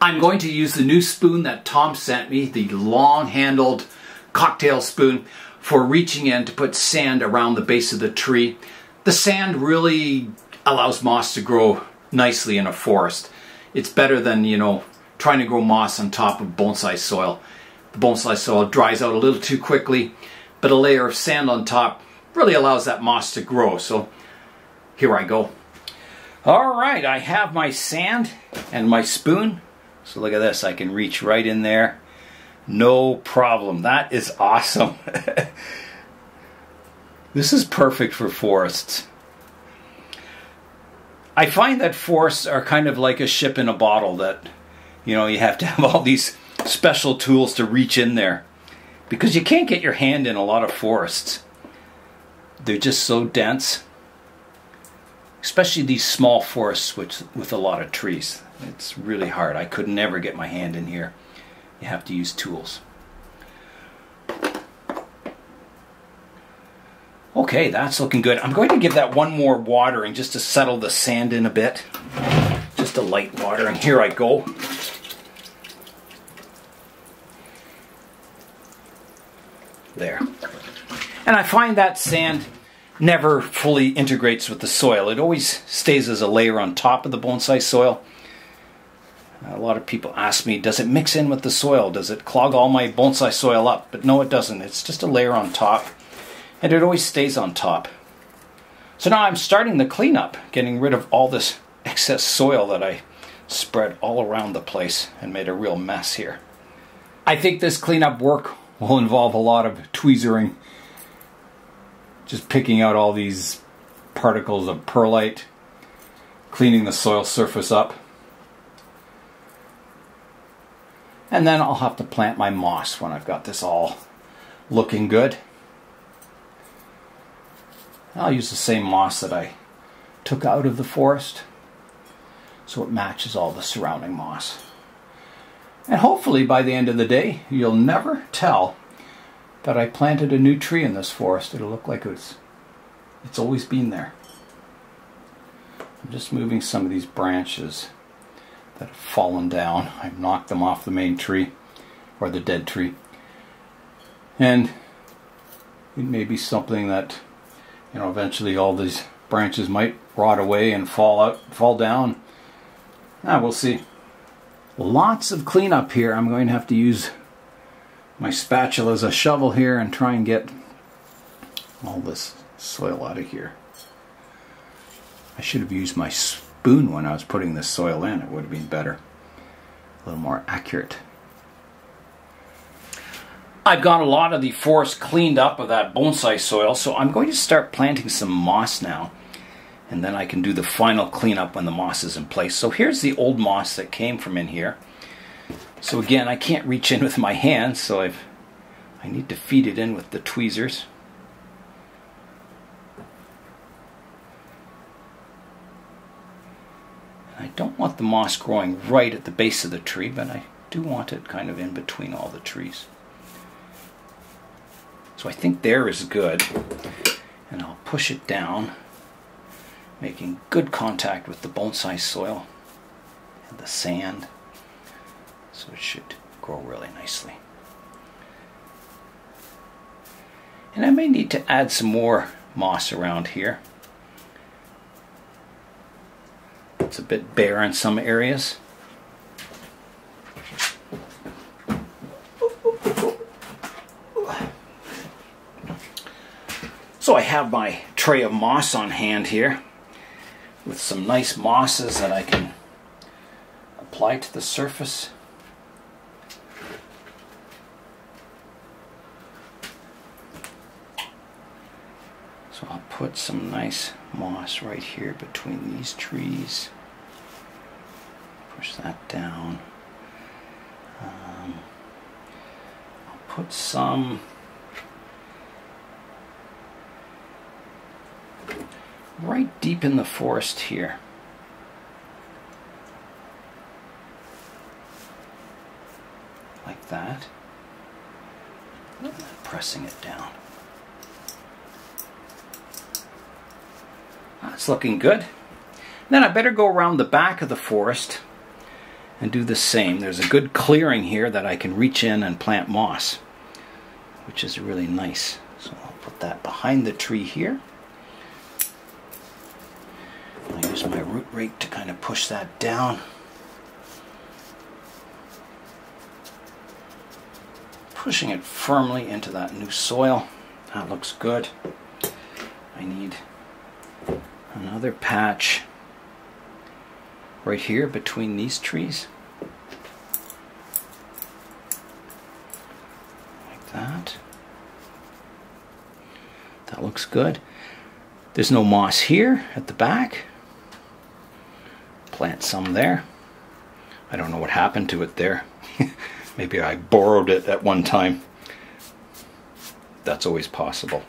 I'm going to use the new spoon that Tom sent me, the long-handled cocktail spoon, for reaching in to put sand around the base of the tree. The sand really allows moss to grow nicely in a forest. It's better than, you know, trying to grow moss on top of bonsai soil. The bonsai soil dries out a little too quickly, but a layer of sand on top really allows that moss to grow. So here I go. All right, I have my sand and my spoon. So look at this, I can reach right in there. No problem. That is awesome. This is perfect for forests. I find that forests are kind of like a ship in a bottle, that, you know, you have to have all these special tools to reach in there, because you can't get your hand in a lot of forests. They're just so dense, especially these small forests with a lot of trees. It's really hard. I could never get my hand in here. You have to use tools. Okay, that's looking good. I'm going to give that one more watering just to settle the sand in a bit. Just a light watering. Here I go. There. And I find that sand never fully integrates with the soil. It always stays as a layer on top of the bonsai soil. A lot of people ask me, does it mix in with the soil? Does it clog all my bonsai soil up? But no, it doesn't. It's just a layer on top, and it always stays on top. So now I'm starting the cleanup, getting rid of all this excess soil that I spread all around the place and made a real mess here. I think this cleanup work will involve a lot of tweezering, just picking out all these particles of perlite, cleaning the soil surface up. And then I'll have to plant my moss when I've got this all looking good. I'll use the same moss that I took out of the forest, so it matches all the surrounding moss. And hopefully by the end of the day, you'll never tell that I planted a new tree in this forest. It'll look like it's always been there. I'm just moving some of these branches that have fallen down. I've knocked them off the main tree, or the dead tree. And it may be something that, you know, eventually all these branches might rot away and fall down. We'll see. Lots of cleanup here. I'm going to have to use my spatula as a shovel here and try and get all this soil out of here. I should have used my spoon when I was putting this soil in. It would have been better, a little more accurate. I've got a lot of the forest cleaned up of that bonsai soil, so I'm going to start planting some moss now, and then I can do the final cleanup when the moss is in place. So here's the old moss that came from in here. So again, I can't reach in with my hands, so I need to feed it in with the tweezers. I don't want the moss growing right at the base of the tree, but I do want it kind of in between all the trees. So I think there is good, and I'll push it down, making good contact with the bonsai soil and the sand, so it should grow really nicely. And I may need to add some more moss around here. It's a bit bare in some areas. So I have my tray of moss on hand here with some nice mosses that I can apply to the surface. So I'll put some nice moss right here between these trees. Push that down. I'll put some right deep in the forest here. Like that. Pressing it down. That's looking good. Then I better go around the back of the forest and do the same. There's a good clearing here that I can reach in and plant moss, which is really nice. So I'll put that behind the tree here. I'll use my root rake to kind of push that down. Pushing it firmly into that new soil. That looks good. I need another patch right here between these trees. Like that. That looks good. There's no moss here at the back. Plant some there. I don't know what happened to it there. Maybe I borrowed it at one time. That's always possible.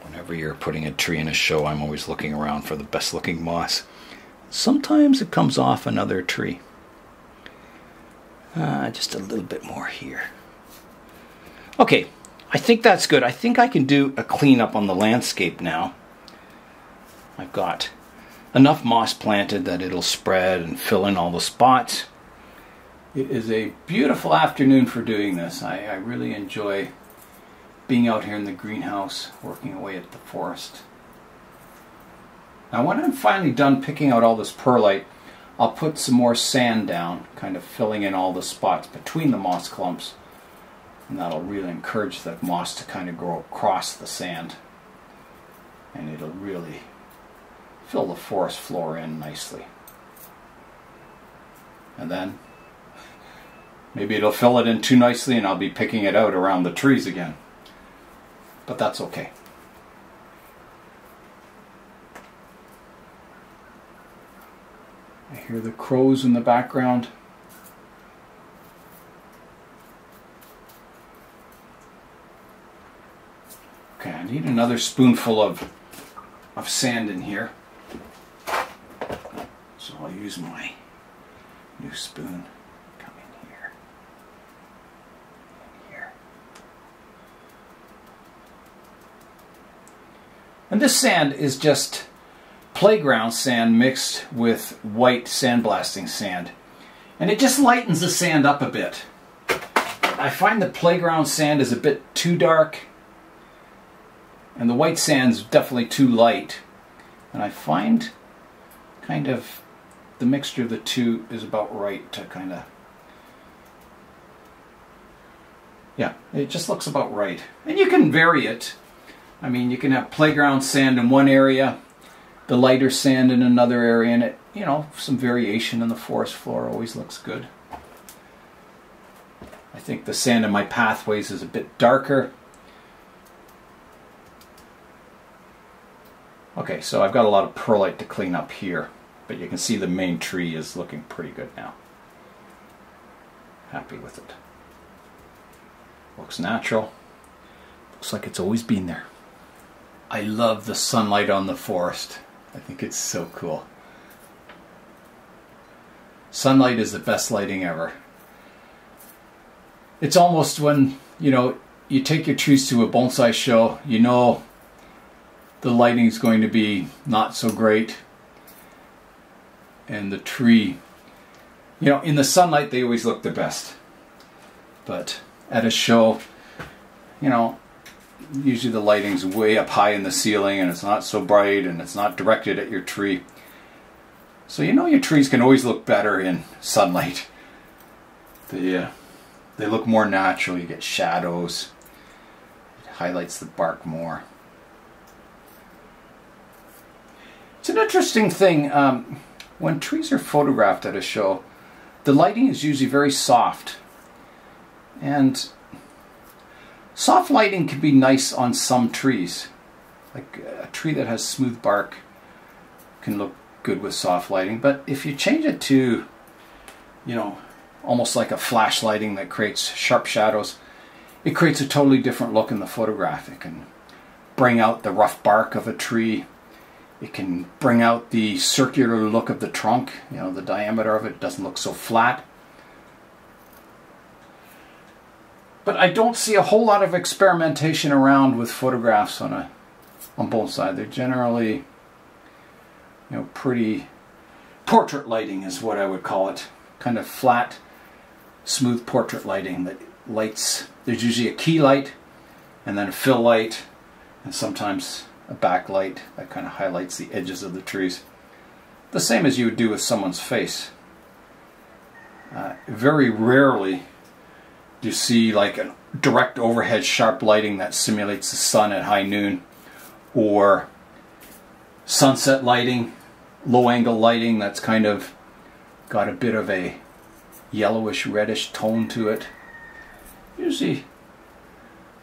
Whenever you're putting a tree in a show, I'm always looking around for the best looking moss. Sometimes it comes off another tree. Just a little bit more here. Okay, I think that's good. I think I can do a cleanup on the landscape now. I've got enough moss planted that it'll spread and fill in all the spots. It is a beautiful afternoon for doing this. I really enjoy being out here in the greenhouse, working away at the forest. Now when I'm finally done picking out all this perlite, I'll put some more sand down, kind of filling in all the spots between the moss clumps. And that'll really encourage the moss to kind of grow across the sand. And it'll really fill the forest floor in nicely. And then maybe it'll fill it in too nicely and I'll be picking it out around the trees again. But that's okay. I hear the crows in the background. Okay, I need another spoonful of sand in here. So I'll use my new spoon. Come in here. In here. And this sand is just playground sand mixed with white sandblasting sand. And it just lightens the sand up a bit. I find the playground sand is a bit too dark. And the white sand's definitely too light. And I find kind of the mixture of the two is about right to kind of... Yeah, it just looks about right. And you can vary it. I mean, you can have playground sand in one area, the lighter sand in another area, and it, you know, some variation in the forest floor always looks good. I think the sand in my pathways is a bit darker. Okay, so I've got a lot of perlite to clean up here, but you can see the main tree is looking pretty good now. Happy with it. Looks natural. Looks like it's always been there. I love the sunlight on the forest. I think it's so cool. Sunlight is the best lighting ever. It's almost when, you know, you take your trees to a bonsai show, you know the lighting is going to be not so great. And the tree, you know, in the sunlight they always look the best. But at a show, you know, usually the lighting's way up high in the ceiling and it's not so bright and it's not directed at your tree. So you know your trees can always look better in sunlight. They look more natural, you get shadows. It highlights the bark more. It's an interesting thing, when trees are photographed at a show, the lighting is usually very soft. And soft lighting can be nice on some trees. Like a tree that has smooth bark can look good with soft lighting. But if you change it to, you know, almost like a flash lighting that creates sharp shadows, it creates a totally different look in the photograph. It can bring out the rough bark of a tree. It can bring out the circular look of the trunk. You know, the diameter of it doesn't look so flat. But I don't see a whole lot of experimentation around with photographs on bonsai. They're generally you know, pretty portrait lighting is what I would call it. Kind of flat, smooth portrait lighting that lights. There's usually a key light and then a fill light and sometimes a backlight that kind of highlights the edges of the trees. The same as you would do with someone's face. Very rarely do you see like a direct overhead sharp lighting that simulates the sun at high noon, or sunset lighting, low angle lighting that's kind of got a bit of a yellowish reddish tone to it. Usually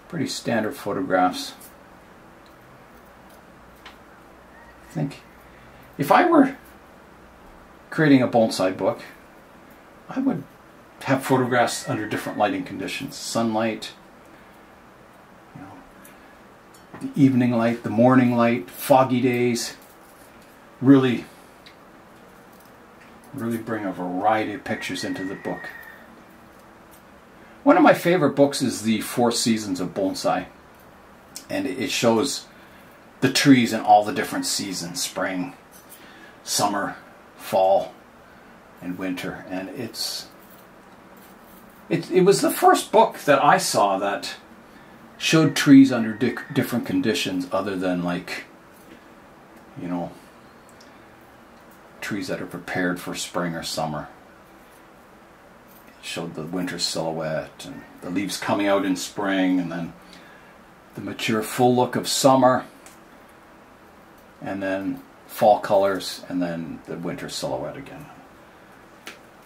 pretty standard photographs. I think if I were creating a bonsai book, I would have photographs under different lighting conditions. Sunlight, you know, the evening light, the morning light, foggy days. Really bring a variety of pictures into the book. One of my favorite books is The Four Seasons of Bonsai. And it shows the trees in all the different seasons: spring, summer, fall, and winter. And it was the first book that I saw that showed trees under different conditions other than, like, you know, trees that are prepared for spring or summer. It showed the winter silhouette and the leaves coming out in spring, and then the mature full look of summer, and then fall colors, and then the winter silhouette again.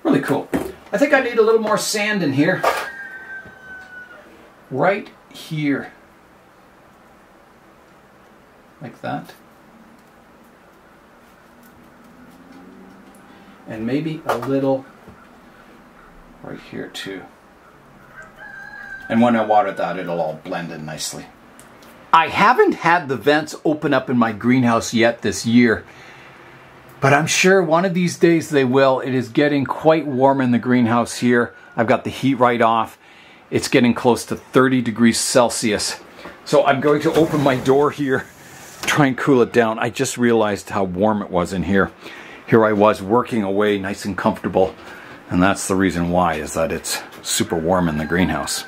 Really cool. I think I need a little more sand in here. Right here. Like that. And maybe a little right here too. And when I water that, it'll all blend in nicely. I haven't had the vents open up in my greenhouse yet this year, but I'm sure one of these days they will. It is getting quite warm in the greenhouse here. I've got the heat right off. It's getting close to 30 degrees Celsius. So I'm going to open my door here, try and cool it down. I just realized how warm it was in here. Here I was working away nice and comfortable, and that's the reason why, is that it's super warm in the greenhouse.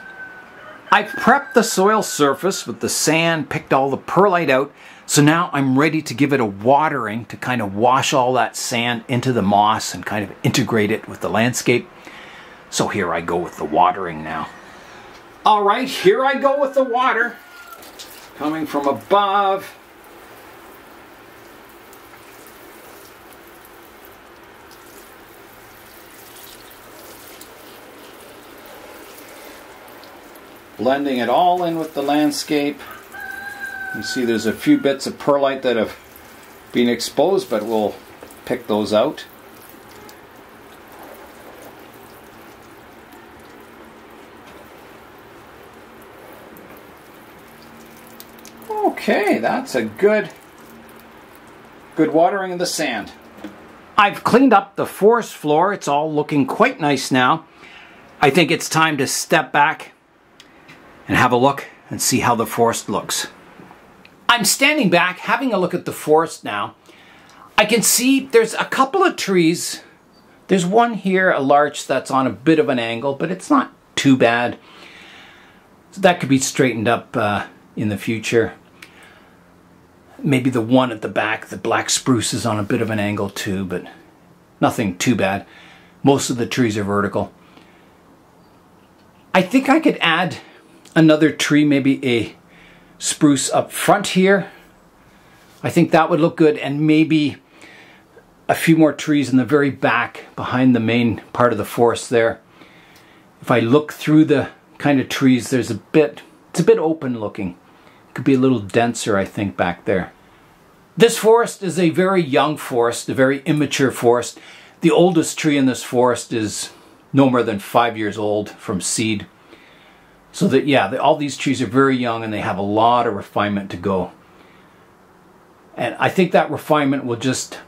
I've prepped the soil surface with the sand, picked all the perlite out, so now I'm ready to give it a watering to kind of wash all that sand into the moss and kind of integrate it with the landscape. So here I go with the watering now. All right, here I go with the water, coming from above. Blending it all in with the landscape. You see there's a few bits of perlite that have been exposed, but we'll pick those out. Okay, that's a good watering of the sand. I've cleaned up the forest floor. It's all looking quite nice now. I think it's time to step back and have a look and see how the forest looks. I'm standing back having a look at the forest now. I can see there's a couple of trees. There's one here, a larch, that's on a bit of an angle, but it's not too bad. So that could be straightened up in the future. Maybe the one at the back, the Black Spruce, is on a bit of an angle too, but nothing too bad. Most of the trees are vertical. I think I could add another tree, maybe a spruce up front here. I think that would look good, and maybe a few more trees in the very back behind the main part of the forest there. If I look through the kind of trees, there's it's a bit open looking. It could be a little denser, I think, back there. This forest is a very young forest, a very immature forest. The oldest tree in this forest is no more than 5 years old from seed. So that, yeah, all these trees are very young and they have a lot of refinement to go. And I think that refinement will just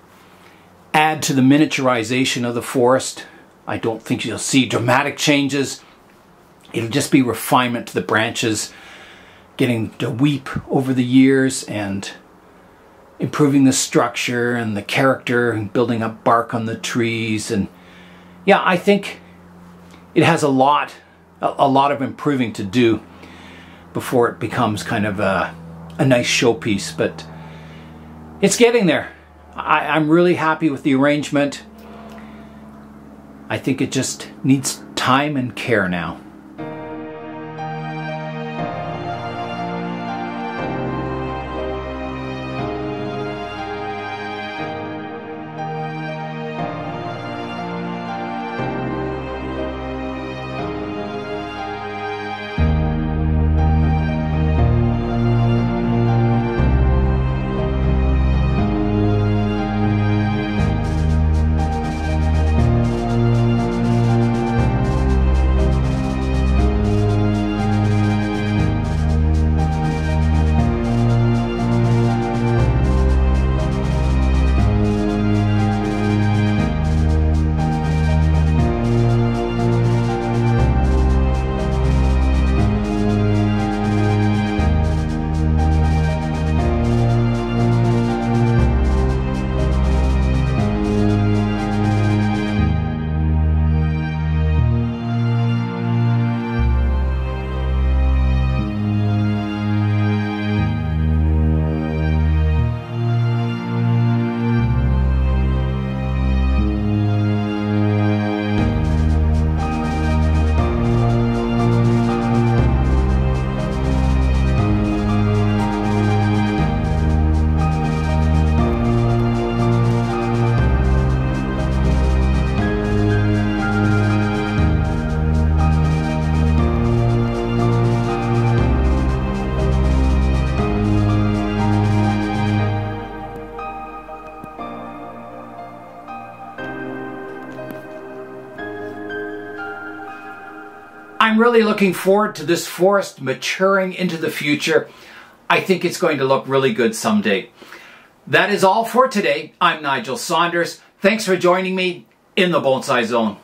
add to the miniaturization of the forest. I don't think you'll see dramatic changes. It'll just be refinement to the branches, getting to weep over the years and improving the structure and the character and building up bark on the trees. And yeah, I think it has a lot of improving to do before it becomes kind of a nice showpiece, but it's getting there. I'm really happy with the arrangement. I think it just needs time and care now. I'm really looking forward to this forest maturing into the future. I think it's going to look really good someday. That is all for today. I'm Nigel Saunders. Thanks for joining me in the Bonsai Zone.